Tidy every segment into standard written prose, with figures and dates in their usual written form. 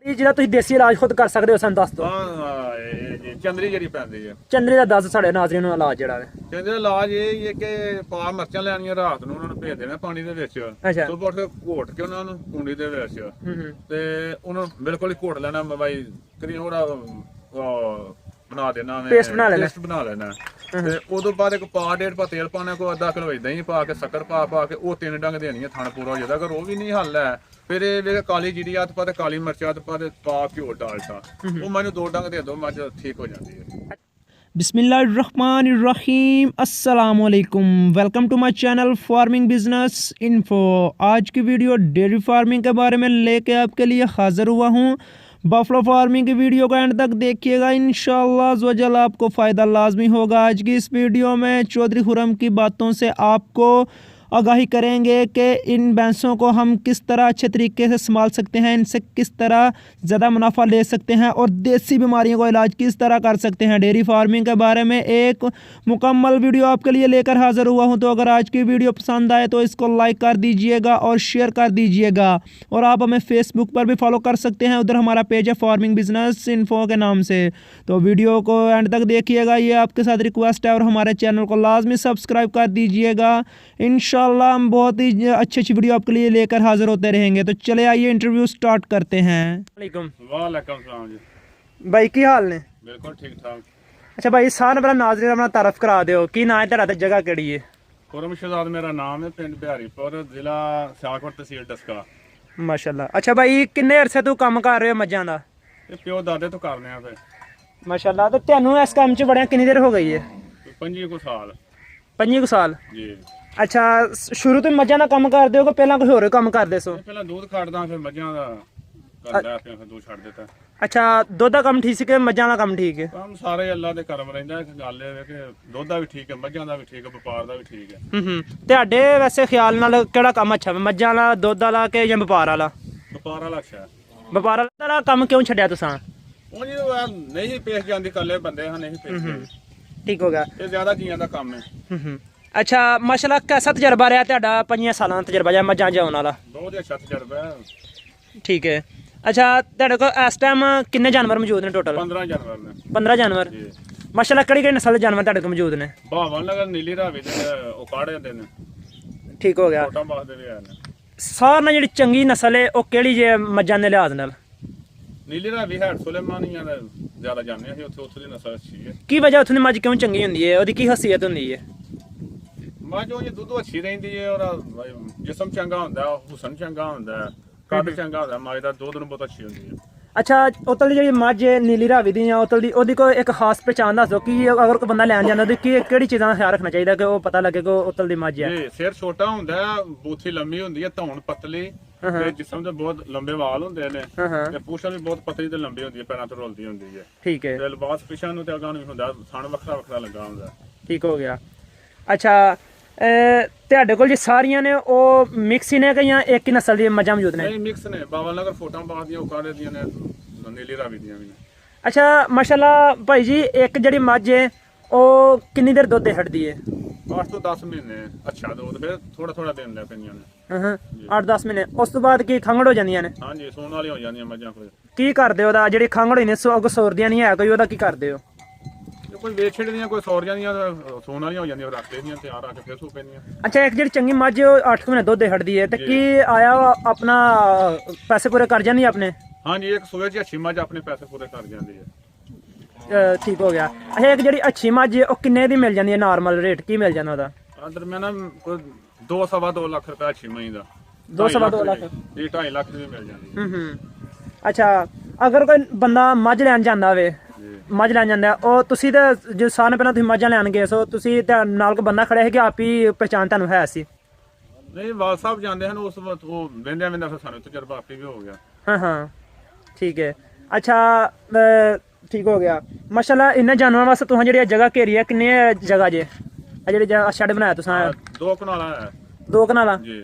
ਜਿਹੜਾ ਤੁਸੀਂ ਦੇਸੀ ਇਲਾਜ ਖੁਦ ਕਰ ਸਕਦੇ ਹੋ ਸਾਨੂੰ ਦੱਸ ਦਿਓ। ਚੰਦਰੀ ਜਿਹੜੀ ਪੈਂਦੀ ਹੈ, ਚੰਦਰੀ ਦਾ ਦੱਸ ਸਾਡੇ ਨਾਜ਼ਰੀਨ ਨੂੰ ਇਲਾਜ ਜਿਹੜਾ ਹੈ। ਚੰਦਰੀ ਦਾ ਇਲਾਜ ਇਹ ਹੈ ਕਿ ਪਾ ਮਿਰਚਾਂ ਲੈਣੀਆਂ, ਰਾਤ ਨੂੰ ਉਹਨਾਂ ਨੂੰ ਭੇਜ ਦੇਣਾ ਪਾਣੀ ਦੇ ਵਿੱਚ, ਸੁਬਹ ਉੱਠ ਕੇ ਘੋਟ ਕੇ ਉਹਨਾਂ ਨੂੰ ਕੁੰਡੀ ਦੇ ਵਿੱਚ ਤੇ ਉਹਨੂੰ ਬਿਲਕੁਲ ਹੀ ਘੋਟ ਲੈਣਾ, ਬਾਈ ਕਰੀ ਥੋੜਾ ਬਣਾ ਦੇਣਾ, ਪੇਸਟ ਬਣਾ ਲੈਣਾ। ਤੇ ਉਦੋਂ ਬਾਅਦ ਇੱਕ ਪਾ ਡੇਢ ਪਾ ਤੇਲ ਪਾਣਾ, ਕੋਈ ਅੱਧਾ ਕਿਲੋ ਦਹੀਂ ਪਾ ਕੇ ਸ਼ੱਕਰ ਪਾ ਕੇ ਉਹ 3 ਡੰਗ ਦੇਣੀ ਹੈ, ਥਣ ਪੂਰਾ ਹੋ ਜਾਂਦਾ। ਅਗਰ ਉਹ ਵੀ ਨਹੀਂ ਹੱਲ ਹੈ ਫਿਰ ਇਹ ਵੇਖ ਕਾਲੀ ਜੀਰੀ ਆਤ ਪਾ ਤੇ ਕਾਲੀ ਮਿਰਚਾਂ ਪਾ ਤੇ ਪਾ ਘਿਓ ਡਾਲਟਾ, ਉਹ ਮੈਨੂੰ 2 ਡੰਗ ਦੇ ਦੋ, ਮੱਝ ਠੀਕ ਹੋ ਜਾਂਦੀ ਹੈ। बिस्मिल्लाहिर्रहमानिर्रहीम, अस्सलाम वालेकुम, welcome to my channel farming business info. आज की वीडियो डेयरी फार्मिंग के बारे में लेके आपके लिए हाजिर हुआ हूँ। बफलो फार्मिंग की वीडियो को एंड तक देखिएगा, इंशाअल्लाह अज़्ज़वजल आपको फ़ायदा लाजमी होगा। आज की इस वीडियो में चौधरी खुर्रम की बातों से आपको आगाही करेंगे कि इन भैंसों को हम किस तरह अच्छे तरीके से संभाल सकते हैं, इनसे किस तरह ज़्यादा मुनाफा ले सकते हैं और देसी बीमारियों का इलाज किस तरह कर सकते हैं। डेयरी फार्मिंग के बारे में एक मुकम्मल वीडियो आपके लिए लेकर हाज़िर हुआ हूं। तो अगर आज की वीडियो पसंद आए तो इसको लाइक कर दीजिएगा और शेयर कर दीजिएगा, और आप हमें फेसबुक पर भी फॉलो कर सकते हैं, उधर हमारा पेज है फार्मिंग बिजनेस इन्फो के नाम से। तो वीडियो को एंड तक देखिएगा, ये आपके साथ रिक्वेस्ट है, और हमारे चैनल को लाजमी सब्सक्राइब कर दीजिएगा। इंशाल्लाह हम बहुत ही अच्छी वीडियो आपके लिए लेकर हाजिर होते रहेंगे। तो चले आइए इंटरव्यू स्टार्ट करते हैं। वालेकुम सलाम जी भाई की हाल ने? बिल्कुल ठीक ठाक। अच्छा भाई सारे मेरा नाज़रीन अपना तारफ करा दियो, की ना है तेरा ते जगह केड़ी है? खुर्रम शहजाद मेरा नाम है, पिंड बिहारीपुर, जिला सियालकोट, तहसील डस्का। माशाल्लाह। अच्छा भाई किन्ने अरसे तू काम कर रहे हो मज्जां दा? ये प्यो दादे तो करने आ फिर माशाल्लाह। तो तेनू इस काम च बड़िया कितनी देर हो गई है? 25 को साल। 25 साल जी। अच्छा शुरू ਤੋਂ ਮੱਝਾਂ ਦਾ ਕੰਮ ਕਰਦੇ ਹੋ ਕਿ ਪਹਿਲਾਂ ਕੋਈ ਹੋਰ ਕੰਮ ਕਰਦੇ ਸੋ? ਪਹਿਲਾਂ ਦੁੱਧ ਕੱਢਦਾ, ਫਿਰ ਮੱਝਾਂ ਦਾ ਕਰਦਾ, ਫਿਰ ਦੁੱਧ ਛੱਡ ਦਿੱਤਾ। ਅੱਛਾ ਦੁੱਧ ਦਾ ਕੰਮ ਠੀਕ ਸੀ ਕਿ ਮੱਝਾਂ ਦਾ ਕੰਮ ਠੀਕ ਹੈ? ਕੰਮ ਸਾਰੇ ਅੱਲਾ ਦੇ ਕਰਮ ਰਹਿੰਦਾ। ਇੱਕ ਗੱਲ ਇਹ ਹੈ ਕਿ ਦੁੱਧ ਦਾ ਵੀ ਠੀਕ ਹੈ, ਮੱਝਾਂ ਦਾ ਵੀ ਠੀਕ ਹੈ, ਵਪਾਰ ਦਾ ਵੀ ਠੀਕ ਹੈ। ਤੁਹਾਡੇ ਵੈਸੇ ਖਿਆਲ ਨਾਲ ਕਿਹੜਾ ਕੰਮ ਅੱਛਾ ਹੈ, ਮੱਝਾਂ ਵਾਲਾ, ਦੁੱਧ ਵਾਲਾ ਕਿ ਜਾਂ ਵਪਾਰ ਵਾਲਾ? ਵਪਾਰ ਵਾਲਾ ਅੱਛਾ ਹੈ। ਵਪਾਰ ਵਾਲਾ ਕੰਮ ਕਿਉਂ ਛੱਡਿਆ ਤੁਸੀਂ? ਉਹ ਜੀ ਨਹੀਂ ਪੇਸ਼ ਜਾਂਦੀ, ਇਕੱਲੇ ਬੰਦੇ ਹਾਂ, ਨਹੀਂ ਪੇਸ਼। ਠੀਕ ਹੋ ਗਿਆ। ਇਹ ਜ਼ਿਆਦਾ ਜੀਆਂ ਦਾ ਕੰਮ ਹੈ। ਅੱਛਾ ਮਾਸ਼ਾਅੱਲਾ, कैसा ਤਜਰਬਾ ਰਿਹਾ ਤੁਹਾਡਾ 5 ਸਾਲਾਂ ਦਾ ਤਜਰਬਾ ਜਾਂ ਮੱਝਾਂ ਜਾਉਣ ਵਾਲਾ? ਬਹੁਤ ਹੀ ਅੱਛਾ ਤਜਰਬਾ ਹੈ। ਠੀਕ ਹੈ। ਅੱਛਾ ਤੁਹਾਡੇ ਕੋਲ ਇਸ ਟਾਈਮ ਕਿੰਨੇ ਜਾਨਵਰ ਮੌਜੂਦ ਨੇ ਟੋਟਲ? 15 ਜਾਨਵਰ ਨੇ। 15 ਜਾਨਵਰ ਮਾਸ਼ਾਅੱਲਾ। ਕਿਹੜੀ ਨਸਲ ਦੇ ਜਾਨਵਰ ਤੁਹਾਡੇ ਕੋਲ ਮੌਜੂਦ ਨੇ? ਭਾਵਨ ਨਗਰ, ਨੀਲੀ, ਰਾਵੀ ਦੇ ਉਹ ਕਾੜੇ ਦੇ ਨੇ। ਠੀਕ ਹੋ ਗਿਆ। ਛੋਟਾ ਬਾਸ ਦੇ ਵੀ ਆ ਨੇ। ਸਾਰਿਆਂ ਨਾਲ ਜਿਹੜੀ ਚੰਗੀ ਨਸਲ ਹੈ ਉਹ ਕਿਹੜੀ ਜੇ ਮੱਝਾਂ ਦੇ ਲਿਹਾਜ਼ ਨਾਲ? ਨੀਲੀ, ਰਾਵੀ, ਹੈਡ ਸੁਲੇਮਾਨੀਆਂ ਦਾ ਜ਼ਿਆਦਾ ਜਾਣਦੇ ਅਸੀਂ, ਉੱਥੇ ਦੀ ਨਸਲ ਅੱਛੀ ਹੈ। ਕੀ ਵਜ੍ਹਾ ਉੱਥੋਂ ਦੀ ਮੱਝ ਕਿਉਂ ਚੰਗੀ ਹੁੰਦੀ ਹੈ, ਉਹਦੀ ਕੀ ਹਸੀਅਤ ਹੁੰਦੀ ਹੈ? ਮੱਝ ਉਹ ਦੁੱਧ ਅੱਛੀ ਰਹਿੰਦੀ ਹੈ, ਔਰ ਜਿਸਮ ਚੰਗਾ ਹੁੰਦਾ, ਹੁਸਨ ਚੰਗਾ ਹੁੰਦਾ, ਕੱਦ ਚੰਗਾ ਹੁੰਦਾ, ਮੱਝ ਦਾ ਦੁੱਧ ਨੂੰ ਬਹੁਤ ਅੱਛੀ ਹੁੰਦੀ ਹੈ। ਅੱਛਾ ਉਤਲ ਦੀ ਜਿਹੜੀ ਮੱਝ ਹੈ ਨੀਲੀ ਰਾਵੀ ਦੀ ਜਾਂ ਉਤਲ ਦੀ, ਉਹਦੀ ਕੋਈ ਇੱਕ ਖਾਸ ਪਹਿਚਾਣ ਦੱਸ ਦਿਓ ਕਿ ਅਗਰ ਕੋਈ ਬੰਦਾ ਲੈਣ ਜਾਂਦਾ ਉਹਦੀ ਕਿਹੜੀ ਚੀਜ਼ਾਂ ਦਾ ਖਿਆਲ ਰੱਖਣਾ ਚਾਹੀਦਾ ਕਿ ਉਹ ਪਤਾ ਲੱਗੇ ਕਿ ਉਹ ਉਤਲ ਦੀ ਮੱਝ ਹੈ? ਸਿਰ ਛੋਟਾ ਹੁੰਦਾ, ਬੂਥੀ ਲੰਮੀ ਹੁੰਦੀ ਹੈ, ਧੌਣ ਪਤਲੀ, ਤੇ ਜਿਸਮ ਦੇ ਬਹੁਤ ਲੰਬੇ ਵਾਲ ਹੁੰਦੇ ਨੇ, ਤੇ ਪੂਛ ਵੀ ਬਹੁਤ ਪਤਲੀ ਤੇ ਲੰਬੀ ਹੁੰਦੀ ਹੈ, ਪੈਰਾਂ ਤੋਂ ਰੁਲਦੀ ਹੁੰਦੀ ਹੈ। ਠੀਕ ਹੈ। ਤੇ ਲਿਬਾਸ ਪਿਛਾਂ ਨੂੰ ਤੇ ਅਗਾਂ ਨੂੰ ਵੀ ਹੁੰਦਾ, ਥਣ ਵੱਖਰਾ ਵੱਖਰਾ ਲੱਗਾ ਹੁੰਦਾ। ਠੀਕ ਹੋ ਗਿਆ। ਅੱਛਾ ਤੁਹਾਡੇ ਕੋਲ ਜੀ ਸਾਰੀਆਂ ਨੇ ਉਹ ਮਿਕਸ ਹੀ ਨੇ ਕਿ ਜਾਂ ਇੱਕ ਹੀ ਨਸਲ ਦੀਆਂ ਮੱਝਾਂ ਮੌਜੂਦ ਨੇ? ਨਹੀਂ ਮਿਕਸ ਨੇ, ਬਾਬਾ ਨਗਰ ਫੋਟਾਂ ਬਾਦ ਦੀਆਂ, ਉਹ ਕਾੜੇ ਦੀਆਂ ਨੇ, ਨੀਲੀ ਰਾਵੀ ਦੀਆਂ ਵੀ ਨੇ। ਅੱਛਾ ਮਾਸ਼ਾਅੱਲਾ ਭਾਈ ਜੀ, ਇੱਕ ਜਿਹੜੀ ਮੱਝ ਹੈ ਉਹ ਕਿੰਨੀ ਦੇਰ ਦੁੱਧ ਛੱਡਦੀ ਹੈ? 8 ਤੋਂ 10 ਮਹੀਨੇ ਅੱਛਾ ਦੁੱਧ, ਫਿਰ ਥੋੜਾ ਥੋੜਾ ਦੇਣ ਲੱਗ ਪੈਂਦੀਆਂ ਨੇ। 8-10 ਮਹੀਨੇ। ਉਸ ਤੋਂ ਬਾਅਦ ਕੀ ਖੰਗੜ ਹੋ ਜਾਂਦੀਆਂ ਨੇ? ਹਾਂਜੀ ਸੂਣ ਵਾਲੀ ਹੋ ਜਾਂਦੀਆਂ ਮੱਝਾਂ। ਫਿਰ ਕੀ ਕਰਦੇ ਉਹਦਾ, ਜਿਹੜੀ ਖੰਗੜ ਹੋਈ ਨੇ ਅੱਗੋਂ ਸੌਰਦੀਆਂ ਨਹੀਂ ਹੈ ਕੋਈ, ਉਹਦਾ ਕੀ ਕਰਦੇ ਹੋ? ਕੋਈ ਵੇਚ ਛੱਡਦੀਆਂ, ਕੋਈ ਸੌਰ ਜਾਂਦੀਆਂ, ਸੂਣ ਵਾਲੀਆਂ ਹੋ ਜਾਂਦੀਆਂ, ਰੱਖ ਲੈਂਦੀਆਂ, ਤਿਆਰ ਆ ਕੇ ਫਿਰ ਸੂ ਪੈਂਦੀਆਂ। ਅੱਛਾ ਇੱਕ ਜਿਹੜੀ ਚੰਗੀ ਮੱਝ ਉਹ 8 ਮਹੀਨੇ ਦੁੱਧ ਛੱਡਦੀ ਹੈ ਤੇ ਕੀ ਆਇਆ ਆਪਣਾ ਪੈਸੇ ਪੂਰੇ ਕਰ ਜਾਂਦੀ ਆਪਣੇ? ਹਾਂਜੀ ਇੱਕ ਸੂਏ 'ਚ ਅੱਛੀ ਮੱਝ ਆਪਣੇ ਪੈਸੇ ਪੂਰੇ ਕਰ ਜਾਂਦੀ ਹੈ। ਠੀਕ ਹੋ ਗਿਆ। ਅੱਛਾ ਇੱਕ ਜਿਹੜੀ ਅੱਛੀ ਮੱਝ ਉਹ ਕਿੰਨੇ ਦੀ ਮਿਲ ਜਾਂਦੀ ਹੈ, ਨਾਰਮਲ ਰੇਟ ਕੀ ਮਿਲ ਜਾਂਦਾ ਉਹਦਾ? ਦਰਮਿਆਨ ਕੋਈ 2-2.5 ਲੱਖ ਰੁਪਏ ਅੱਛੀ ਮੱਝ ਦਾ। 2-2.5 ਲੱਖ? ਜੀ 2.5 ਲੱਖ ਦੀ ਮਿਲ ਜਾਂਦੀ ਹੈ। ਅੱਛਾ ਅਗਰ ਕੋਈ ਬੰਦਾ ਮੱਝ ਲੈਣ ਜਾਂਦਾ ਹੋਵੇ, ਮੱਝ ਲੈਣ ਜਾਂਦਾ ਉਹ ਤੁਸੀਂ ਤਾਂ ਜੋ ਸਾਰਿਆਂ ਨਾਲ ਪਹਿਲਾਂ ਤੁਸੀਂ ਮੱਝਾਂ ਲੈਣ ਗਏ ਸੋ ਤੁਸੀਂ ਨਾਲ ਕੋਈ ਬੰਦਾ ਖੜਿਆ ਹੈ ਕਿ ਆਪ ਹੀ ਪਹਿਚਾਣ ਤੁਹਾਨੂੰ ਹੈ ਸੀ? ਨਹੀਂ ਵਾਲ ਸਾਹਿਬ ਜਾਂਦੇ ਹਨ, ਉਸ ਵਕਤ ਉਹ ਵਹਿੰਦਿਆਂ ਵਹਿੰਦਿਆਂ ਫਿਰ ਸਾਨੂੰ ਤਜਰਬਾ ਆਪੇ ਵੀ ਹੋ ਗਿਆ। ਹਾਂ ਠੀਕ ਹੈ। ਅੱਛਾ ਠੀਕ ਹੋ ਗਿਆ। ਮਾਸ਼ਾਅੱਲਾ ਇਹਨਾਂ ਜਾਨਵਰਾਂ ਵਾਸਤੇ ਤੁਸੀਂ ਜਿਹੜੀ ਜਗ੍ਹਾ ਘੇਰੀ ਹੈ ਕਿੰਨੀ ਜਗ੍ਹਾ ਜੇ ਜਿਹੜੀ ਸ਼ੈੱਡ ਬਣਾਇਆ ਤੁਸੀਂ? 2 ਕਨਾਲਾਂ ਹੈ। 2 ਕਨਾਲਾਂ ਜੀ।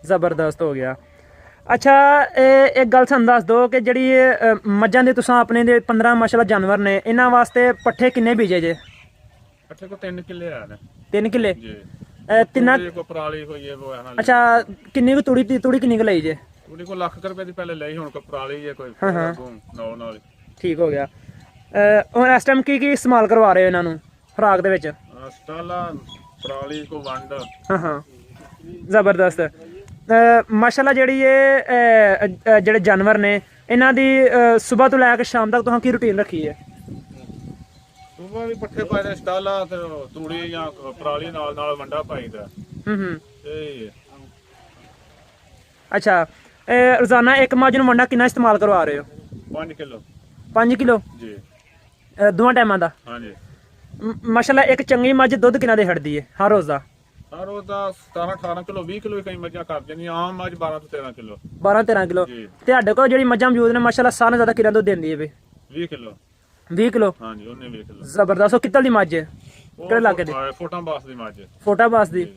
ਜ਼ਬਰਦਸਤ ਹੋ ਗਿਆ। ਅੱਛਾ ਇੱਕ ਗੱਲ ਸਾਨੂੰ ਦੱਸ ਦਿਓ ਕਿ ਜਿਹੜੀ ਮੱਝਾਂ ਦੇ ਤੁਸੀਂ ਆਪਣੇ ਦੇ 15 ਮਾਸ਼ਾਅੱਲਾ ਜਾਨਵਰ ਨੇ, ਇਹਨਾਂ ਵਾਸਤੇ ਪੱਠੇ ਕਿੰਨੇ ਬੀਜੇ ਜੇ? ਪੱਠੇ ਕੋ 3 ਕਿੱਲੇ ਆ ਨੇ। 3 ਕਿੱਲੇ ਜੀ। ਤਿੰਨਾਂ ਕੋ ਪਰਾਲੀ ਹੋਈ ਹੈ ਉਹ ਹੈ। ਅੱਛਾ ਕਿੰਨੀ ਕੁ ਤੂੜੀ ਕਿੰਨੀ ਕੁ ਲਈ ਜੇ? ਉਹਦੇ ਕੋਲ ਲੱਖ ਰੁਪਏ ਦੀ ਪਹਿਲੇ ਲਈ, ਹੁਣ ਪਰਾਲੀ ਹੈ ਕੋਈ ਨਾਲ। ਠੀਕ ਹੋ ਗਿਆ। ਹੁਣ ਇਸ ਟਾਈਮ ਕੀ ਇਸਤੇਮਾਲ ਕਰਵਾ ਰਹੇ ਹੋ ਇਹਨਾਂ ਨੂੰ ਖੁਰਾਕ ਦੇ ਵਿੱਚ? ਸਟਾਲਾ, ਪਰਾਲੀ ਕੋ ਵੰਡ। ਹਾਂ ਜ਼ਬਰਦਸਤ। ਮਾਸ਼ਾਅੱਲਾ ਜਿਹੜੀ ਇਹ ਜਿਹੜੇ ਜਾਨਵਰ ਨੇ ਇਹਨਾਂ ਦੀ ਸਵੇਰ ਤੋਂ ਲੈ ਕੇ ਸ਼ਾਮ ਤੱਕ ਤੁਸੀਂ ਕੀ ਰੁਟੀਨ ਰੱਖੀ ਹੈ? ਸੁਬਾ ਵੀ ਪੱਠੇ ਪਾਏ ਨੇ, ਸਟਾਲਾ ਤੇ ਤੂੜੀ ਜਾਂ ਪਰਾਲੀ ਨਾਲ ਵੰਡਾ ਪਾਈਦਾ। ਇਹ ਅੱਛਾ, ਰੋਜ਼ਾਨਾ ਇੱਕ ਮੱਝ ਨੂੰ ਵੰਡਾ ਕਿੰਨਾ ਇਸਤੇਮਾਲ ਕਰਵਾ ਰਹੇ ਹੋ? 5 ਕਿਲੋ। 5 ਕਿਲੋ ਜੀ, ਦੋਵਾਂ ਟਾਈਮਾਂ ਦਾ? ਹਾਂਜੀ। ਮਾਸ਼ਾਅੱਲਾ ਇੱਕ ਚੰਗੀ ਮੱਝ ਦੁੱਧ ਕਿੰਨਾ ਦੇ ਛੱਡਦੀ ਹੈ ਹਰ ਰੋਜ਼ ਦਾ? ਹਰ ਰੋਜ਼ ਦਾ 17-18 ਕਿਲੋ, 20 ਕਿਲੋ ਕਈ ਮੱਝਾਂ ਕਰ ਜਾਂਦੀਆਂ। ਆਮ ਮੱਝ 12 ਤੋਂ 13 ਕਿਲੋ। 12-13 ਕਿਲੋ। ਤੁਹਾਡੇ ਕੋਲ ਜਿਹੜੀ ਮੱਝਾਂ ਮੌਜੂਦ ਨੇ ਮਾਸ਼ਾਅੱਲਾ ਸਾਰਿਆਂ ਨਾਲੋਂ ਜ਼ਿਆਦਾ ਕਿੰਨਾ ਦੁੱਧ ਦਿੰਦੀ ਹੈ? 20 ਕਿਲੋ। 20 ਕਿਲੋ? ਹਾਂਜੀ, ਉਹਨੇ 20 ਕਿਲੋ। ਜ਼ਬਰਦਸਤ। ਉਹ ਕਿੱਤਲ ਦੀ ਮੱਝ ਹੈ? ਕਿਹੜੇ ਇਲਾਕੇ ਦੀ? ਫੋਟਾ ਬਾਸ ਦੀ ਮੱਝ। ਫੋਟਾ ਬਾਸ ਦੀ?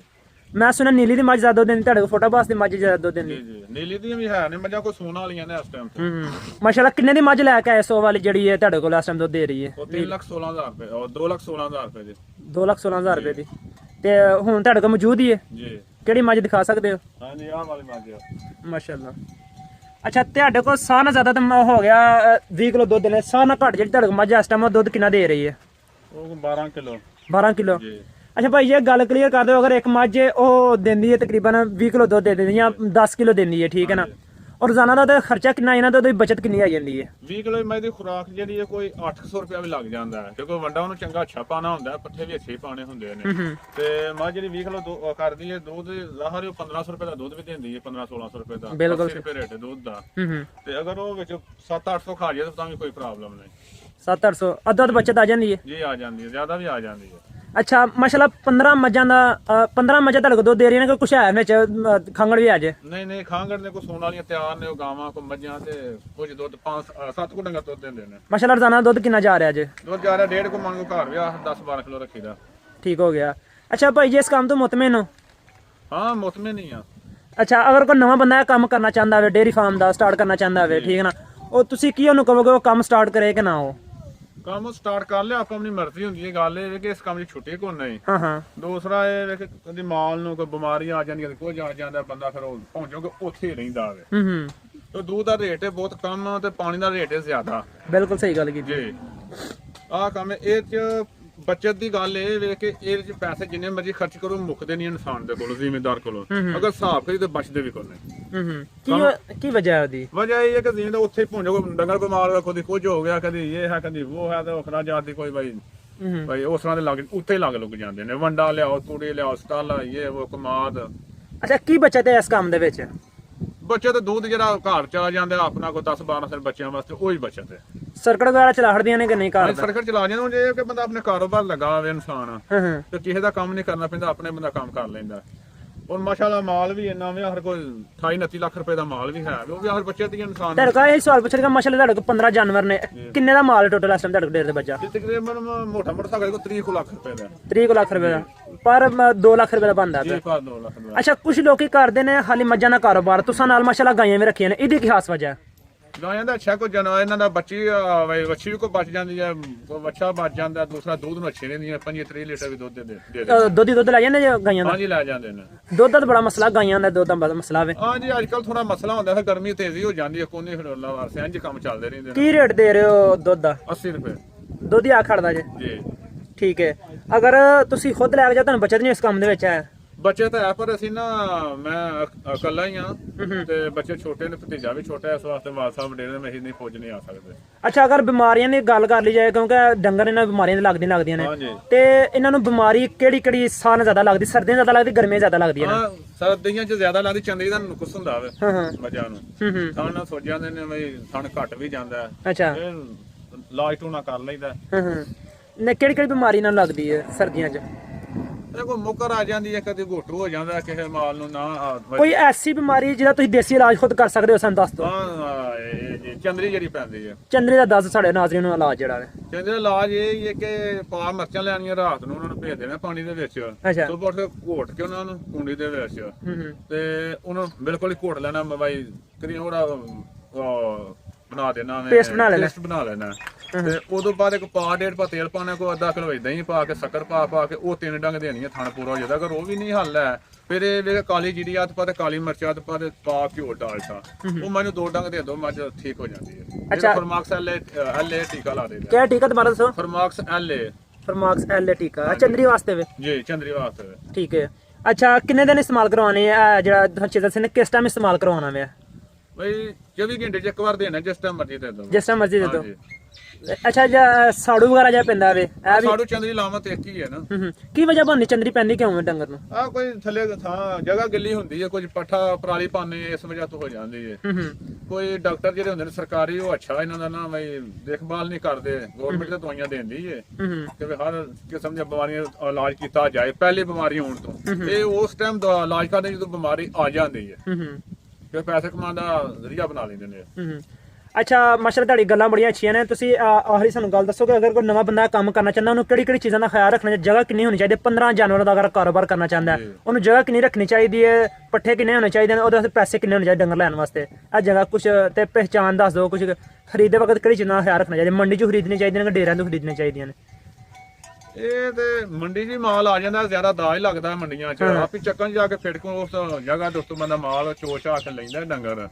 ਮੈਂ ਸੁਣਿਆ ਨੀਲੀ ਦੀ ਮੱਝ ਜ਼ਿਆਦਾ ਦੁੱਧ ਦਿੰਦੀ, ਤੁਹਾਡੇ ਕੋਲ ਫੋਟਾ ਬਾਸ ਦੀ ਮੱਝ ਜ਼ਿਆਦਾ ਦੁੱਧ ਦਿੰਦੀ? ਜੀ, ਨੀਲੀ ਦੀਆਂ ਵੀ ਹੈ ਨੇ ਮੱਝਾਂ, ਕੋਈ ਸੂਣ ਵਾਲੀਆਂ ਨੇ ਇਸ ਟਾਈਮ ਤੇ। ਮਾਸ਼ਾਅੱਲਾ ਕਿੰਨੇ ਦੀ ਮੱਝ ਲੈ ਕੇ ਆਏ 100 ਵਾਲੀ ਜਿਹੜੀ ਹੈ ਤੁਹਾਡੇ ਕੋਲ ਇਸ ਟਾਈਮ ਦੁੱਧ ਦੇ ਰਹੀ ਹੈ? ਉਹ 3,16,000 ਰੁਪਏ, ਉਹ 2,16,000 ਰੁਪਏ ਦੀ। 2,16,000 ਰੁਪਏ ਦੀ। ਤੇ ਹੁਣ ਤੁਹਾਡੇ ਕੋਲ ਮੌਜੂਦ ਹੀ ਹੈ? ਜੀ। ਕਿਹੜੀ ਮੱਝ ਦਿਖਾ ਸਕਦੇ ਹੋ? ਹਾਂਜੀ, ਆਹ ਵਾਲੀ ਮੱਝ ਆ। ਮਾਸ਼ਾਅੱਲਾ। ਅੱਛਾ, ਤੁਹਾਡੇ ਕੋਲ ਸਾਰਿਆਂ ਨਾਲੋਂ ਜ਼ਿਆਦਾ ਤਾਂ ਹੋ ਗਿਆ 20 ਕਿਲੋ ਦੁੱਧ ਨੇ, ਸਾਰਿਆਂ ਨਾਲੋਂ ਘੱਟ ਜਿਹੜੀ ਤੁਹਾਡੇ ਕੋਲ ਮੱਝ ਇਸ ਟਾਈਮ ਦੁੱਧ ਕਿੰਨਾ ਦੇ ਰਹੀ ਹੈ? ਉਹ 12 ਕਿਲੋ। 12 ਕਿਲੋ? ਜੀ। ਅੱਛਾ ਭਾਈ, ਇਹ ਗੱਲ ਕਲੀਅਰ ਕਰ ਦਿਓ, ਅਗਰ ਇੱਕ ਮੱਝ ਉਹ ਦਿੰਦੀ ਹੈ ਤਕਰੀਬਨ 20 ਕਿਲੋ ਦੁੱਧ ਦੇ ਦਿੰਦੀ ਜਾਂ 10 ਕਿਲੋ ਦਿੰਦੀ ਹੈ, ਠੀਕ ਹੈ ਨਾ, ਔਰ ਰੋਜ਼ਾਨਾ ਦਾ ਉਹਦਾ ਖਰਚਾ ਕਿੰਨਾ, ਇਹਨਾਂ ਦਾ ਉਹਦੀ ਬਚਤ ਕਿੰਨੀ ਆ ਜਾਂਦੀ ਹੈ? 20 ਕਿਲੋ ਮੱਝ ਦੀ ਖੁਰਾਕ ਜਿਹੜੀ ਹੈ ਕੋਈ 800 ਰੁਪਇਆ ਵੀ ਲੱਗ ਜਾਂਦਾ ਹੈ, ਕਿਉਂਕਿ ਵੰਡਾ ਉਹਨੂੰ ਚੰਗਾ ਅੱਛਾ ਪਾਣਾ ਹੁੰਦਾ, ਪੱਠੇ ਵੀ ਅੱਛੇ ਪਾਣੇ ਹੁੰਦੇ ਨੇ। ਤੇ ਮੱਝ ਜਿਹੜੀ 20 ਕਿਲੋ ਕਰਦੀ ਹੈ ਦੁੱਧ, ਲਾਹਰ ਉਹ 1500 ਰੁਪਏ ਦਾ ਦੁੱਧ ਵੀ ਦਿੰਦੀ ਹੈ, 1500-1600 ਰੁਪਏ ਦਾ। 80 ਰੁਪਏ ਰੇਟ ਹੈ ਦੁੱਧ ਦਾ। ਤੇ ਅਗਰ ਉਹ ਵਿੱਚ 700-800 ਖਾ ਜਾਏ ਤਾਂ ਵੀ ਕੋਈ ਪ੍ਰੋਬਲਮ ਨਹੀਂ। 700-800 ਅੱਧਾ ਬਚਤ ਆ ਜਾਂਦੀ ਹੈ? ਜੀ, ਆ ਜਾਂਦੀ ਹੈ, ਜ਼ਿਆਦਾ ਵੀ ਆ ਜਾਂਦੀ ਹੈ। ਅੱਛਾ ਮਾਸ਼ਾਅੱਲਾ, 15 ਮੱਝਾਂ ਦਾ 15 ਮੱਝਾਂ ਤੁਹਾਡੇ ਕੋਲ ਦੁੱਧ ਦੇ ਰਹੀਆਂ ਨੇ, ਕੋਈ ਕੁਛ ਹੈ ਵਿੱਚ ਖੰਗੜ ਵੀ ਆ ਜੇ? ਨਹੀਂ, ਖਾਂਗੜ ਨੇ ਕੋਈ ਸੂਣ ਵਾਲੀਆਂ ਤਿਆਰ ਨੇ, ਉਹ ਗਾਵਾਂ ਕੋ ਮੱਝਾਂ ਤੇ ਕੁਝ ਦੁੱਧ 5-7 ਕੁ ਡੰਗਰ ਦੁੱਧ ਦਿੰਦੇ ਨੇ। ਮਾਸ਼ਾਅੱਲਾ ਰੋਜ਼ਾਨਾ ਦੁੱਧ ਕਿੰਨਾ ਜਾ ਰਿਹਾ ਜੇ? ਦੁੱਧ ਜਾ ਰਿਹਾ 1.5 ਕੋ ਮੰਗੋ, ਘਰ ਵੀ 10-12 ਕਿਲੋ ਰੱਖੀਦਾ। ਠੀਕ ਹੋ ਗਿਆ। ਅੱਛਾ ਭਾਈ ਜੀ, ਇਸ ਕੰਮ ਤੋਂ ਮੁਤਮਿਨ ਹੋ? ਹਾਂ, ਮੁਤਮਿਨ ਹੀ ਆ। ਅੱਛਾ, ਅਗਰ ਕੋਈ ਨਵਾਂ ਬੰਦਾ ਇਹ ਕੰਮ ਕਰਨਾ ਚਾਹੁੰਦਾ ਹੋਵੇ, ਡੇਅਰੀ ਫਾਰਮ ਦਾ ਸਟਾਰਟ ਕਰਨਾ ਚਾਹੁੰਦਾ ਹੋਵੇ, ਠੀਕ ਹੈ ਨਾ, ਉਹ ਤੁਸੀਂ ਕੀ ਉਹਨੂੰ ਕਹੋਗੇ ਉਹ ਕੰਮ ਸਟਾਰਟ ਕਰੇ ਕਿ ਨਾ? ਉਹ ਕੰਮ ਸਟਾਰਟ ਕਰ ਲਿਆ, ਆਪਣੀ ਮਰਜ਼ੀ ਹੁੰਦੀ ਹੈ। ਗੱਲ ਇਹ ਕਿ ਇਸ ਕੰਮ ਦੀ ਛੁੱਟੀ ਕੋਈ ਨਹੀਂ। ਹਾਂ। ਦੂਸਰਾ ਇਹ ਕਿ ਕਦੀ ਮਾਲ ਨੂੰ ਕੋਈ ਬਿਮਾਰੀ ਆ ਜਾਂਦੀ ਹੈ, ਕੁਝ ਆ ਜਾਂਦਾ, ਬੰਦਾ ਫਿਰ ਉਹ ਪਹੁੰਚੋਗੇ ਉੱਥੇ ਰਹਿੰਦਾ ਹੋਵੇ। ਤੇ ਦੁੱਧ ਦਾ ਰੇਟ ਹੈ ਬਹੁਤ ਕਮ ਤੇ ਪਾਣੀ ਦਾ ਰੇਟ ਹੈ ਜ਼ਿਆਦਾ। ਬਿਲਕੁਲ ਸਹੀ ਗੱਲ ਕੀਤੀ ਜੀ। ਆਹ ਕੰਮ ਇਹ ਚ ਬੱਚਤ ਦੀ ਗੱਲ ਇਹ ਵੇ ਕਿ ਇਹਦੇ ਚ ਪੈਸੇ ਜਿੰਨੇ ਮਰਜ਼ੀ ਖਰਚ ਕਰੋ ਮੁੱਕਦੇ ਨਹੀਂ ਇਨਸਾਨ ਦੇ ਕੋਲੋਂ, ਜ਼ਿਮੀਂਦਾਰ ਕੋਲੋਂ। ਅਗਰ ਹਿਸਾਬ ਕਰੀ ਤਾਂ ਬਚਦੇ ਵੀ ਕੋਈ ਨਹੀਂ। ਕੀ ਵਜ੍ਹਾ ਹੈ ਉਹਦੀ? ਵਜ੍ਹਾ ਇਹ ਹੈ ਕਿ ਜ਼ਿਮੀਂਦਾਰ ਉੱਥੇ ਪਹੁੰਚੋਗੇ, ਡੰਗਰ ਬਿਮਾਰ ਹੋਇਆ, ਕਦੀ ਕੁਝ ਹੋ ਗਿਆ, ਕਦੀ ਇਹ ਹੈ, ਕਦੀ ਉਹ ਹੈ, ਤੇ ਉਹ ਖਰਾਜਾਤ ਦੀ ਕੋਈ ਭਾਈ ਉਸ ਤਰ੍ਹਾਂ ਦੇ ਲੱਗ ਉੱਥੇ ਲੱਗ ਲੁੱਕ ਜਾਂਦੇ ਨੇ। ਵੰਡਾ ਲਿਆਓ, ਤੂੜੀ ਲਿਆਓ, ਸਟਾਲਾ, ਇਹ ਉਹ ਕਮਾਦ। ਅੱਛਾ, ਕੀ ਬਚਤ ਹੈ ਇਸ ਕੰਮ ਦੇ ਵਿੱਚ? ਬੱਚੇ ਤੇ ਦੁੱਧ ਜਿਹੜਾ ਘਰ ਚਲਾ ਜਾਂਦਾ ਆਪਣਾ ਕੋਈ 10-12 ਸਿਰ ਬੱਚਿਆਂ ਵਾਸਤੇ, ਉਹੀ ਬਚਤ ਹੈ। ਸਰਕਟ ਵਗੈਰਾ ਚਲਾ ਹੜਦੀਆਂ ਨੇ ਕਿ ਨਹੀਂ ਘਰ? ਸਰਕਟ ਚਲਾ ਜਾਂਦੇ, ਜੇ ਕਿ ਬੰਦਾ ਆਪਣੇ ਕਾਰੋਬਾਰ ਲੱਗਾ ਹੋਵੇ ਇਨਸਾਨ, ਤੇ ਕਿਸੇ ਦਾ ਕੰਮ ਨਹੀਂ ਕਰਨਾ ਪੈਂਦਾ, ਆਪਣੇ ਬੰਦਾ ਕੰਮ ਕਰ ਲੈਂਦਾ। ਔਰ ਮਾਸ਼ਾਅੱਲਾ ਮਾਲ ਵੀ ਇੰਨਾ ਵੀ ਹਰ ਕੋਈ 28-29 ਲੱਖ ਰੁਪਏ ਦਾ ਮਾਲ ਵੀ ਹੈ, ਉਹ ਵੀ ਹਰ ਬੱਚੇ ਦੀ ਇਨਸਾਨ। ਤੁਹਾਡੇ ਕੋਲ ਇਹ ਸਵਾਲ ਪੁੱਛੇਗਾ, ਮਾਸ਼ਾਅੱਲਾ ਤੁਹਾਡੇ ਕੋਲ 15 ਜਾਨਵਰ ਨੇ, ਕਿੰਨੇ ਦਾ ਮਾਲ ਟੋਟਲ ਇਸ ਟਾਈਮ ਤੁਹਾਡੇ ਕੋਲ ਡੇਢ ਦੇ ਬੱਚਾ? ਤਕਰੀਬਨ ਮੋਟਾ ਸਾਡੇ ਕੋਲ 30 ਲੱਖ ਰੁਪਏ ਦਾ। 30 ਲੱਖ ਰੁਪਏ ਦਾ? ਪਰ 2 ਲੱਖ ਰੁਪਏ ਦਾ ਬਣਦਾ ਪਿਆ। 2 ਲੱਖ ਦਾ। ਅੱਛਾ, ਕੁਝ ਲੋਕੀ ਕਰਦੇ ਨੇ ਹਾਲੀ ਮੱਝਾਂ ਦਾ ਕਾਰੋਬਾਰ, ਤੁਸੀਂ ਨਾਲ ਮਾਸ਼ਾਅੱਲਾ ਗਾਈਆਂ ਵੀ ਰੱਖੀਆਂ ਨੇ, ਇਹਦੀ ਕੀ ਖਾਸ ਵਜ੍ਹਾ? ਗਾਇਆਂ ਦਾ ਅੱਛਾ ਕੋਈ ਜਾਨਵਰ, ਇਹਨਾਂ ਦਾ ਬੱਚੀ ਵੀ ਕੋਈ ਬਚ ਜਾਂਦੀ ਹੈ, ਕੋਈ ਬੱਚਾ ਬਚ ਜਾਂਦਾ, ਦੂਸਰਾ ਦੁੱਧ ਨੂੰ ਅੱਛੇ ਰਹਿੰਦੀਆਂ, 25-30 ਲੀਟਰ ਵੀ ਦੁੱਧ ਦੇ ਦੁੱਧ ਲੈ ਜਾਂਦੇ ਗਾਈਆਂ ਦਾ? ਹਾਂਜੀ, ਲੈ ਜਾਂਦੇ ਨੇ। ਦੁੱਧ ਦਾ ਬੜਾ ਮਸਲਾ, ਗਾਈਆਂ ਦਾ ਦੁੱਧ ਦਾ ਬੜਾ ਮਸਲਾ ਵੇ। ਹਾਂਜੀ, ਅੱਜ ਕੱਲ ਥੋੜਾ ਮਸਲਾ ਹੁੰਦਾ ਹੈ, ਗਰਮੀ ਤੇਜ਼ੀ ਹੋ ਜਾਂਦੀ ਹੈ, ਕੋਨੇ ਫਿਰ ਅੱਲਾ ਵਾਰਸੇ ਇੰਜ ਕੰਮ ਚੱਲਦੇ ਰਹਿੰਦੇ ਨੇ। ਕੀ ਰੇਟ ਦੇ ਰਹੇ ਹੋ ਦੁੱਧ ਦਾ? 80 ਰੁਪਏ ਦੁੱਧ ਹੀ ਆ ਖੜਦਾ ਜੇ? ਜੀ। ਠੀਕ ਹੈ। ਅਗਰ ਤੁਸੀਂ ਖੁਦ ਲੈ ਕੇ ਜਾਓ ਤੁਹਾਨੂੰ ਬਚਤ ਨਹੀਂ ਇਸ ਕੰਮ ਦੇ ਵਿੱਚ ਹੈ? ਬੱਚੇ ਤਾਂ ਹੈ, ਪਰ ਅਸੀਂ ਨਾ ਮੈਂ ਇਕੱਲਾ ਹੀ ਆ, ਤੇ ਬੱਚੇ ਛੋਟੇ ਨੇ, ਭਤੀਜਾ ਵੀ ਛੋਟਾ, ਇਸ ਵਾਸਤੇ ਵਾਲ ਸਾਹਿਬ ਵਡੇਰੇ ਨੇ, ਅਸੀਂ ਨਹੀਂ ਪੁੱਜ ਨਹੀਂ ਆ ਸਕਦੇ। ਅੱਛਾ, ਅਗਰ ਬਿਮਾਰੀਆਂ ਦੀ ਗੱਲ ਕਰ ਲਈ ਜਾਏ, ਕਿਉਂਕਿ ਡੰਗਰ ਇਹਨਾਂ ਬਿਮਾਰੀਆਂ ਲੱਗਦੀਆਂ ਨੇ, ਤੇ ਇਹਨਾਂ ਨੂੰ ਬਿਮਾਰੀ ਕਿਹੜੀ ਸਾਲ ਨਾਲ ਜ਼ਿਆਦਾ ਲੱਗਦੀ? ਸਰਦੀਆਂ ਜ਼ਿਆਦਾ ਲੱਗਦੀ, ਗਰਮੀਆਂ ਜ਼ਿਆਦਾ ਲੱਗਦੀਆਂ ਨੇ? ਸਰਦੀਆਂ 'ਚ ਜ਼ਿਆਦਾ ਲੱਗਦੀ, ਚੰਦਰੀ ਦਾ ਨੁਕਸ ਹੁੰਦਾ ਵੇ ਮੱਝਾਂ ਨੂੰ, ਥਣ ਨਾਲ ਸੁੱਜ ਜਾਂਦੇ ਨੇ, ਬਈ ਥਣ ਘੱਟ ਵੀ ਜਾਂਦਾ। ਅੱਛਾ, ਇਲਾਜ ਟੂਣਾ ਕਰ ਲਈਦਾ। ਕਿਹੜੀ ਬਿਮਾਰੀ ਨਾਲ ਲੱਗਦੀ ਹੈ ਸਰਦੀਆਂ 'ਚ? ਕੋਈ ਮੁੱਕਰ ਆ ਜਾਂਦੀ ਹੈ, ਕਦੇ ਘੋਟੂ ਹੋ ਜਾਂਦਾ ਕਿਸੇ ਮਾਲ ਨੂੰ ਨਾ। ਕੋਈ ਐਸੀ ਬਿਮਾਰੀ ਜਿਹਦਾ ਤੁਸੀਂ ਦੇਸੀ ਇਲਾਜ ਖੁਦ ਕਰ ਸਕਦੇ ਹੋ, ਸਾਨੂੰ ਦੱਸ ਦਿਓ। ਚੰਦਰੀ ਜਿਹੜੀ ਪੈਂਦੀ ਹੈ। ਚੰਦਰੀ ਦਾ ਦੱਸ ਸਾਡੇ ਨਾਜ਼ਰੀਨ ਨੂੰ ਇਲਾਜ ਜਿਹੜਾ ਹੈ। ਚੰਦਰੀ ਦਾ ਇਲਾਜ ਇਹ ਹੈ ਕਿ ਪਾ ਮਿਰਚਾਂ ਲੈਣੀਆਂ, ਰਾਤ ਨੂੰ ਉਹਨਾਂ ਨੂੰ ਭੇਜ ਦੇਣਾ ਪਾਣੀ ਦੇ ਵਿੱਚ, ਸੁਬਹ ਉੱਠ ਕੇ ਘੋਟ ਕੇ ਉਹਨਾਂ ਨੂੰ ਕੁੰਡੀ ਦੇ ਵਿੱਚ, ਤੇ ਉਹਨੂੰ ਬਿਲਕੁਲ ਹੀ ਘੋਟ ਲੈਣਾ, ਬਾਈ ਕਰੀ ਉਹਦਾ ਬਣਾ ਦੇਣਾ, ਪੇਸਟ ਬਣਾ ਲੈਣਾ। ਤੇ ਉਦੋਂ ਬਾਅਦ ਇੱਕ ਪਾ 1.5 ਪਾ ਤੇਲ ਪਾਣਾ, ਕੋਈ ਅੱਧਾ ਕਿਲੋ ਦਹੀਂ ਪਾ ਕੇ, ਸ਼ੱਕਰ ਪਾ ਕੇ, ਉਹ 3 ਡੰਗ ਦੇਣੀਆਂ, ਥਣ ਪੂਰਾ ਹੋ ਜਾਂਦਾ। ਅਗਰ ਉਹ ਵੀ ਨਹੀਂ ਹੱਲ ਹੈ, ਫਿਰ ਇਹ ਕਾਲੀ ਜੀਰੀ ਆਤ ਪਾ ਤੇ ਕਾਲੀ ਮਿਰਚਾਂ ਤੇ ਪਾ ਘਿਓ ਡਾਲਟਾ ਉਹ ਮੈਨੂੰ 2 ਡੰਗ ਦੇ ਦੋ ਮੱਝ ਠੀਕ ਹੋ ਜਾਂਦੀ ਹੈ। ਅੱਛਾ ਫਰਮਾਕਸ ਐਲ ਟੀਕਾ ਲਾ ਦੇ ਕਿਹੜਾ ਟੀਕਾ ਦੁਬਾਰਾ ਦੱਸੋ? ਫਰਮਾਕਸ ਐਲ ਟੀਕਾ ਚੰਦਰੀ ਵਾਸਤੇ ਵੇ ਜੀ, ਚੰਦਰੀ ਵਾਸਤੇ ਠੀਕ ਹੈ। ਅੱਛਾ ਕਿੰਨੇ ਦਿਨ ਇਸਤੇਮਾਲ ਕਰਵਾਉਣੇ ਆ ਜਿਹੜਾ ਤੁਸੀਂ ਦੱਸੇ ਨੇ ਕਿਸ ਟਾਈਮ ਇਸਤੇਮਾਲ ਕਰਵਾਉਣਾ ਵੇ? ਬਈ 24 ਘੰਟੇ ਚ ਇੱਕ ਵਾਰ ਦੇਣਾ, ਜਿਸ ਟਾਈਮ ਮਰਜ਼ੀ ਦੇ ਦੋ। ਜਿਸ ਟਾਈਮ ਮਰਜ਼ੀ ਦੇ ਦੋ। ਅੱਛਾ ਸਾੜੂ ਵਗੈਰਾ ਜਿਹਾ ਪੈਂਦਾ ਵੇ ਇਹ ਵੀ? ਸਾੜੂ ਚੰਦਰੀ ਲਾਮਤ ਇੱਕ ਹੀ ਹੈ ਨਾ। ਕੀ ਵਜ੍ਹਾ ਬਣਨੀ ਚੰਦਰੀ ਪੈਂਦੀ ਕਿਉਂ ਹੈ ਡੰਗਰ ਨੂੰ? ਕੋਈ ਥੱਲੇ ਥਾਂ ਜਗ੍ਹਾ ਗਿੱਲੀ ਹੁੰਦੀ ਹੈ, ਕੁਝ ਪੱਠਾ ਪਰਾਲੀ ਪਾਣੇ ਇਸ ਵਜ੍ਹਾ ਤੋਂ ਹੋ ਜਾਂਦੀ ਹੈ। ਕੋਈ ਡਾਕਟਰ ਜਿਹੜੇ ਹੁੰਦੇ ਨੇ ਸਰਕਾਰੀ ਉਹ ਅੱਛਾ ਇਹਨਾਂ ਦਾ ਨਾ ਬਈ ਦੇਖਭਾਲ ਨਹੀਂ ਕਰਦੇ, ਗਵਰਨਮੈਂਟ ਤੇ ਦਵਾਈਆਂ ਦਿੰਦੀ ਹੈ ਕਿ ਹਰ ਕਿਸਮ ਦੀਆਂ ਬਿਮਾਰੀਆਂ ਦਾ ਇਲਾਜ ਕੀਤਾ ਜਾਏ ਪਹਿਲੀ ਬਿਮਾਰੀ ਹੋਣ ਤੋਂ। ਇਹ ਉਸ ਟਾਈਮ ਦਾ ਇਲਾਜ ਕਰਦੇ ਜਦੋਂ ਬਿਮਾਰੀ ਆ ਜਾਂਦੀ ਹੈ, ਫਿਰ ਪੈਸੇ ਕਮਾਉਣ ਦਾ ਜ਼ਰੀਆ ਬਣਾ ਲੈਂਦੇ ਨੇ। ਅੱਛਾ ਮਾਸ਼ਾਅੱਲਾ ਤੁਹਾਡੀ ਗੱਲਾਂ ਬੜੀਆਂ ਅੱਛੀਆਂ ਨੇ। ਤੁਸੀਂ ਆਖਰੀ ਸਾਨੂੰ ਗੱਲ ਦੱਸੋ ਕਿ ਅਗਰ ਕੋਈ ਨਵਾਂ ਬੰਦਾ ਕੰਮ ਕਰਨਾ ਚਾਹੁੰਦਾ ਉਹਨੂੰ ਕਿਹੜੀ ਕਿਹੜੀ ਚੀਜ਼ਾਂ ਦਾ ਖਿਆਲ ਰੱਖਣਾ ਚਾਹੀਦਾ? ਜਗ੍ਹਾ ਕਿੰਨੀ ਹੋਣੀ ਚਾਹੀਦੀ? 15 ਜਾਨਵਰਾਂ ਦਾ ਅਗਰ ਕਾਰੋਬਾਰ ਕਰਨਾ ਚਾਹੁੰਦਾ ਹੈ ਉਹਨੂੰ ਜਗ੍ਹਾ ਕਿੰਨੀ ਰੱਖਣੀ ਚਾਹੀਦੀ ਹੈ? ਪੱਠੇ ਕਿੰਨੇ ਹੋਣੇ ਚਾਹੀਦੇ ਨੇ? ਉਹਦੇ ਵਾਸਤੇ ਪੈਸੇ ਕਿੰਨੇ ਹੋਣੇ ਚਾਹੀਦੇ ਡੰਗਰ ਲੈਣ ਵਾਸਤੇ? ਇਹ ਜਗ੍ਹਾ ਕੁਝ ਤੇ ਪਹਿਚਾਣ ਦੱਸ ਦਿਓ। ਕੁਝ ਖਰੀਦਦੇ ਵਕਤ ਕਿਹੜੀ ਚੀਜ਼ਾਂ ਦਾ ਖਿਆਲ ਰੱਖਣਾ ਚਾਹੀਦਾ? ਮੰਡੀ 'ਚੋਂ ਖਰੀਦਣੀ ਚਾਹੀਦੀਆਂ ਨੇ ਕਿ ਡੇਰਿਆਂ ਤੋਂ ਖਰੀਦਣੀਆਂ ਚਾਹੀਦੀਆਂ ਨੇ? ਇਹ ਤੇ ਮੰਡੀ 'ਚ ਮਾਲ ਆ ਜਾਂਦਾ, ਜ਼ਿਆਦਾ ਦਾਜ ਲੱਗਦਾ ਮੰਡੀਆਂ 'ਚ। ਆਪੀ ਚੱਕਣ ਜਾ ਕੇ ਫਿੜਕੋਂ ਉਸ ਜਗ੍ਹਾ ਦੇ ਉੱਤੋਂ ਬੰਦਾ ਮਾਲ ਚੋਚ ਆ ਕੇ ਲੈਂਦਾ ਡੰਗਰ,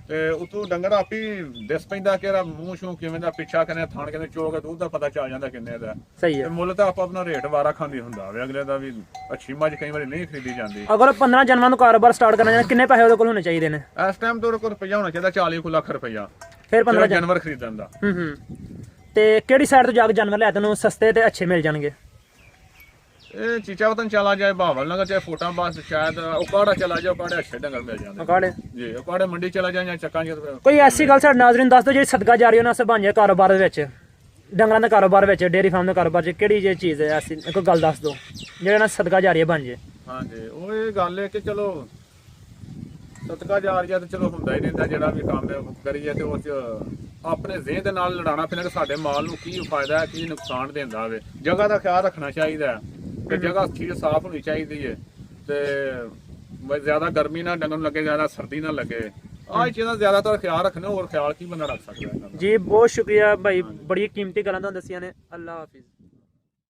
ਤੇ ਉਤੋਂ ਡੰਗਰ ਆਪੀ ਦਿਸ ਪੈਂਦਾ ਕਿ ਮੂੰਹ ਸ਼ੂ ਕਿਵੇਂ ਦਾ, ਪਿੱਛਾ ਕਿਵੇਂ, ਥਣ ਕਿਵੇਂ, ਚੋਕ ਦੁੱਧ ਦਾ ਪਤਾ ਚੱਲ ਜਾਂਦਾ ਕਿੰਨੇ ਦਾ। ਸਹੀ ਹੈ। ਮੁੱਲ ਤਾਂ ਆਪਣਾ ਰੇਟ ਵਾਰਾ ਖਾਂਦੀ ਹੁੰਦਾ ਵੇ, ਅਗਲੇ ਦਾ ਵੀ ਅੱਛੀ ਮੱਝ ਕਈ ਵਾਰੀ ਨਹੀਂ ਖਰੀਦੀ ਜਾਂਦੀ। ਅਗਰ 15 ਜਾਨਵਰਾਂ ਨੂੰ ਕਾਰੋਬਾਰ ਸਟਾਰਟ ਕਰਨਾ ਚਾਹੁੰਦਾ ਕਿੰਨੇ ਪੈਸੇ ਉਹਦੇ ਕੋਲ ਹੋਣੇ ਚਾਹੀਦੇ ਨੇ? ਇਸ ਟਾਈਮ ਤੋਂ ਕੋਲ ਰੁਪਈਆ ਹੋਣਾ ਚਾਹੀਦਾ 40 ਲੱਖ ਰੁਪਈਆ, ਫਿਰ 15 ਜਾਨਵਰ ਖਰੀਦਣ ਦਾ। ਤੇ ਕਿਹੜੀ ਸਾਈਡ ਤੋਂ ਜਾ ਕੇ ਜਾਨਵਰ ਲਿਆ ਤੈਨੂੰ ਸਸਤੇ ਤੇ ਅੱਛੇ ਮਿਲ ਜਾਣਗੇ? ਇਹ ਚੀਚਾ ਵਤਨ ਚਲਾ ਜਾਏ, ਭਾਵਲ ਨਗਰ ਚਾਹੇ ਫੋਟਾ ਬਾਸ, ਸ਼ਾਇਦ ਉਕਾੜਾ ਚਲਾ ਜਾਏ, ਉਕਾੜੇ ਅੱਛੇ ਡੰਗਰ ਮਿਲ ਜਾਂਦੇ। ਉਕਾੜੇ ਜੀ, ਉਕਾੜੇ ਮੰਡੀ ਚਲਾ ਜਾਏ ਜਾਂ ਚੱਕਾਂ ਚ। ਕੋਈ ਐਸੀ ਗੱਲ ਸਾਡੇ ਨਾਜ਼ਰੀਨ ਦੱਸ ਦਿਓ ਜਿਹੜੀ ਸਦਕਾ ਜਾਰੀ ਉਹਨਾਂ ਸੇ ਬਣ ਜਾਏ ਕਾਰੋਬਾਰ ਦੇ ਵਿੱਚ, ਡੰਗਰਾਂ ਦੇ ਕਾਰੋਬਾਰ ਵਿੱਚ, ਡੇਅਰੀ ਫਾਰਮ ਦੇ ਕਾਰੋਬਾਰ 'ਚ ਕਿਹੜੀ ਜੇ ਚੀਜ਼ ਹੈ ਐਸੀ ਕੋਈ ਗੱਲ ਦੱਸ ਦਿਓ ਜਿਹੜਾ ਨਾਲ ਸਦਕਾ ਜਾਰੀ ਬਣ ਜੇ? ਹਾਂਜੀ, ਉਹ ਇਹ ਗੱਲ ਹੈ ਕਿ ਚਲੋ ਸਦਕਾ ਜਾਰੀਆ ਤੇ ਚਲੋ ਹੁੰਦਾ ਹੀ ਰਹਿੰਦਾ, ਜਿਹੜਾ ਵੀ ਕੰਮ ਕਰੀਏ ਤੇ ਉਹ 'ਚ ਆਪਣੇ ਜ਼ਿਹਨ ਦੇ ਨਾਲ ਲੜਾਉਣਾ ਪੈਂਦਾ ਕਿ ਸਾਡੇ ਮਾਲ ਨੂੰ ਕੀ ਫਾਇਦਾ ਹੈ, ਕੀ ਨੁਕਸਾਨ ਦਿੰਦਾ ਹੋਵੇ। ਜਗ੍ਹਾ ਦਾ ਖਿਆਲ ਰੱਖਣਾ ਚਾਹੀਦਾ ਹੈ ਕਿ ਜਗ੍ਹਾ ਠੀਕ ਸਾਫ਼ ਹੋਣੀ ਚਾਹੀਦੀ ਹੈ, ਤੇ ਜ਼ਿਆਦਾ ਗਰਮੀ ਨਾ ਡੰਗਰ ਨੂੰ ਲੱਗੇ, ਜ਼ਿਆਦਾ ਸਰਦੀ ਨਾ ਲੱਗੇ। ਆਹ ਚੀਜ਼ਾਂ ਜ਼ਿਆਦਾਤਰ ਖਿਆਲ ਰੱਖਣਾ, ਹੋਰ ਖਿਆਲ ਕੀ ਬੰਦਾ ਰੱਖ ਸਕਦਾ ਹੈ। ਜੀ ਬਹੁਤ ਸ਼ੁਕਰੀਆ ਭਾਈ, ਬੜੀ ਕੀਮਤੀ ਗੱਲਾਂ ਤੁਹਾਨੂੰ ਦੱਸੀਆਂ ਨੇ। ਅੱਲਾ ਹਾਫਿਜ਼।